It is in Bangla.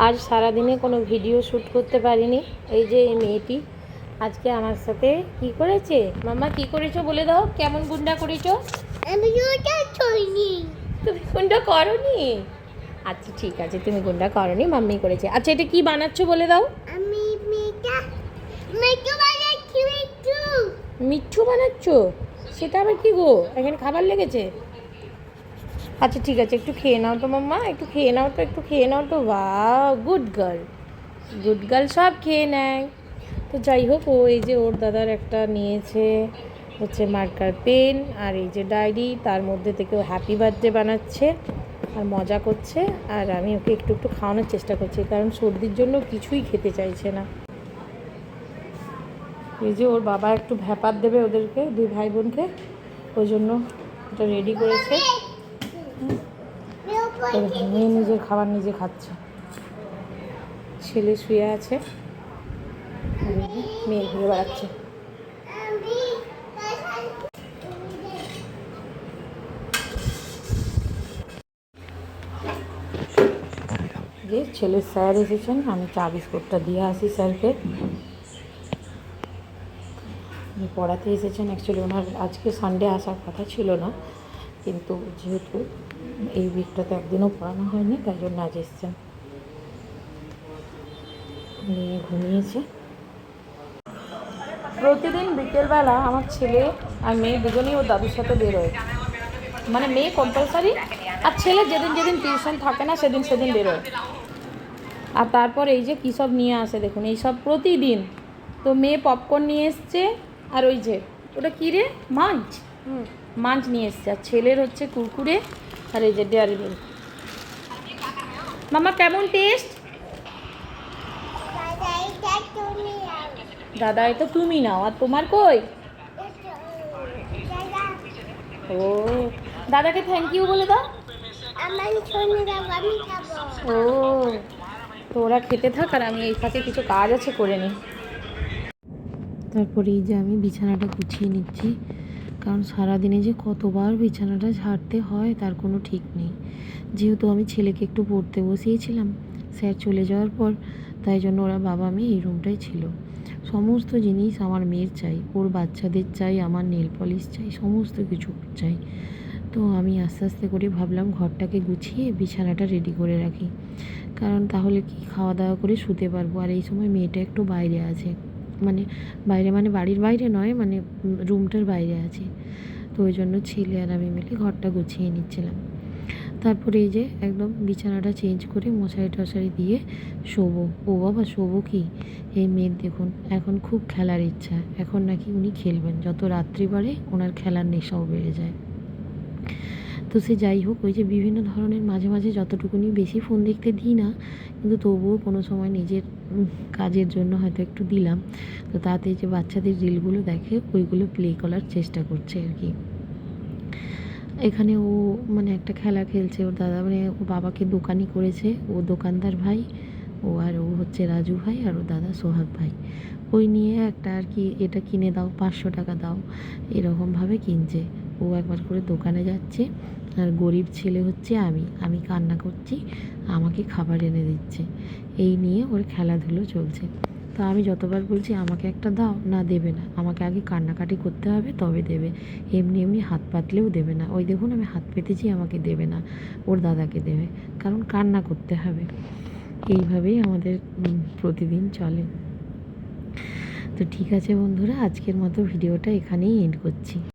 আজ সারাদিনে কোনো ভিডিও শ্যুট করতে পারিনি। এই যে এই মেয়েটি আজকে আমার সাথে কি করেছে। মাম্মা কি করেছো বলে দাও, কেমন গুন্ডা করেছো? আমি ওটা করিনি। তুমি গুন্ডা করনি? আচ্ছা ঠিক আছে, তুমি গুন্ডা করনি, মাম্মি করেছে। আচ্ছা এটা কি বানাচ্ছো বলে দাও। আমি মিঠু বানাচ্ছি। মিঠু বানাচ্ছো? সেটা আবার কি গো, এখানে খাবার লেগেছে? আচ্ছা ঠিক আছে, একটু খেয়ে নাও তো মাম্মা, একটু খেয়ে নাও তো, একটু খেয়ে নাও তো। বাহ, গুড গার্ল, গুড গার্ল, সব খেয়ে নেয়। তো যাই হোক, ও এই যে ওর দাদার একটা নিয়েছে হচ্ছে মার্কার পেন, আর এই যে ডায়েরি, তার মধ্যে থেকে ও হ্যাপি বার্থডে বানাচ্ছে আর মজা করছে। আর আমি ওকে একটু একটু খাওয়ানোর চেষ্টা করছি, কারণ সর্দির জন্য কিছুই খেতে চাইছে না। এই যে ওর বাবা একটু ভ্যাপার দেবে ওদেরকে, দুই ভাই বোনকে, ওই জন্য এটা রেডি করেছে। মেয়ে নিজের খাবার নিজে খাচ্ছে, ছেলে শুয়ে আছে, মেয়ে ঘুরে বেড়াচ্ছে। যে ছেলের স্যার এসেছেন, আমি চা বিস্কুটটা দিয়ে আসি স্যারকে। পড়াতে এসেছেন, অ্যাকচুয়ালি ওনার আজকে সানডে আসার কথা ছিল না, কিন্তু যেহেতু এই উইকটাতে একদিনও পড়ানো হয়নি, তাই জন্য আজ এসছেন। মেয়ে ঘুমিয়েছে। প্রতিদিন বিকেলবেলা আমার ছেলে আর মেয়ে দুজনেই ওর দাদুর সাথে বেরোয়, মানে মেয়ে কম্পালসারি, আর ছেলে যেদিন যেদিন টিউশন থাকে না সেদিন সেদিন বেরোয়। আর তারপর এই যে কী সব নিয়ে আসে দেখুন, এই সব প্রতিদিন। তো মেয়ে পপকর্ন নিয়ে এসছে, আর ওই যে ওটা কী রে, মাঞ্চ, মাঞ্চ নিয়ে এসছে। আর ছেলের হচ্ছে কুরকুরে, আর এই যে ডেয়ারি মিল্ক। মামা কেমন টেস্ট? দাদা এটা তুমি নাও, আর তোমার কই? ও, দাদাকে থ্যাংক ইউ বলে দাও। ও, তো ওরা খেতে থাক, আর আমি এই ফাঁকে কিছু কাজ আছে করে নিই। তারপরে এই যে আমি বিছানাটা গুছিয়ে নিচ্ছি, কারণ সারাদিনে যে কতবার বিছানাটা ঝাড়তে হয় তার কোনো ঠিক নেই। যেহেতু আমি ছেলেকে একটু পড়তে বসিয়েছিলাম স্যার চলে যাওয়ার পর, তাই জন্য ওরা বাবা মেয়ে এই রুমটাই ছিল। সমস্ত জিনিস আমার মেয়ের চাই, ওর বাচ্চাদের চাই, আমার নেল পলিশ চাই, সমস্ত কিছু চাই। তো আমি আস্তে আস্তে করে ভাবলাম ঘরটাকে গুছিয়ে বিছানাটা রেডি করে রাখি, কারণ তাহলে কি খাওয়া দাওয়া করে শুতে পারবো। আর এই সময় মেয়েটা একটু বাইরে আছে, মানে বাইরে মানে বাড়ির বাইরে নয়, মানে রুমটার বাইরে আছে। তো ওই জন্য ছেলে আর আমি মিলে ঘরটা গুছিয়ে নিচ্ছিলাম। তারপরে এই যে একদম বিছানাটা চেঞ্জ করে মশারি টশারি দিয়ে শোবো। ও বাবা, শোবো কি, এই মেয়ের দেখুন এখন খুব খেলার ইচ্ছা, এখন নাকি উনি খেলবেন, যত রাত্রি বাড়ে ওনার খেলার নেশাও বেড়ে যায়। তো সে যাই হোক, ওই যে বিভিন্ন ধরনের মাঝে মাঝে যতটুকুনি, বেশি ফোন দেখতে দিই না, কিন্তু তবুও কোনো সময় নিজের কাজের জন্য হয়তো একটু দিলাম। তো তাতে যে বাচ্চাদের রিলগুলো দেখে ওইগুলো প্লে করার চেষ্টা করছে আর কি। এখানে ও মানে একটা খেলা খেলছে, ওর দাদা মানে ও বাবাকে দোকানি করেছে, ও দোকানদার ভাই, ও আর ও হচ্ছে রাজু ভাই, আর ও দাদা সোহাগ ভাই। ওই নিয়ে একটা আর কি, এটা কিনে দাও, 500 টাকা দাও, এরকমভাবে কিনছে। ও একবার করে দোকানে যাচ্ছে, আর গরিব ছেলে হচ্ছে আমি কান্না করছি, আমাকে খাবার এনে দিচ্ছে। এই নিয়ে ওর খেলাধুলো চলছে। তো আমি যতবার বলছি আমাকে একটা দাও, না দেবে না, আমাকে আগে কান্নাকাটি করতে হবে তবে দেবে, এমনি এমনি হাত পাতলেও দেবে না। ওই দেখুন আমি হাত পেতেছি, আমাকে দেবে না, ওর দাদাকে দেবে, কারণ কান্না করতে হবে। এইভাবেই আমাদের প্রতিদিন চলে। তো ঠিক আছে বন্ধুরা, আজকের মতো ভিডিওটা এখানেই এন্ড করছি।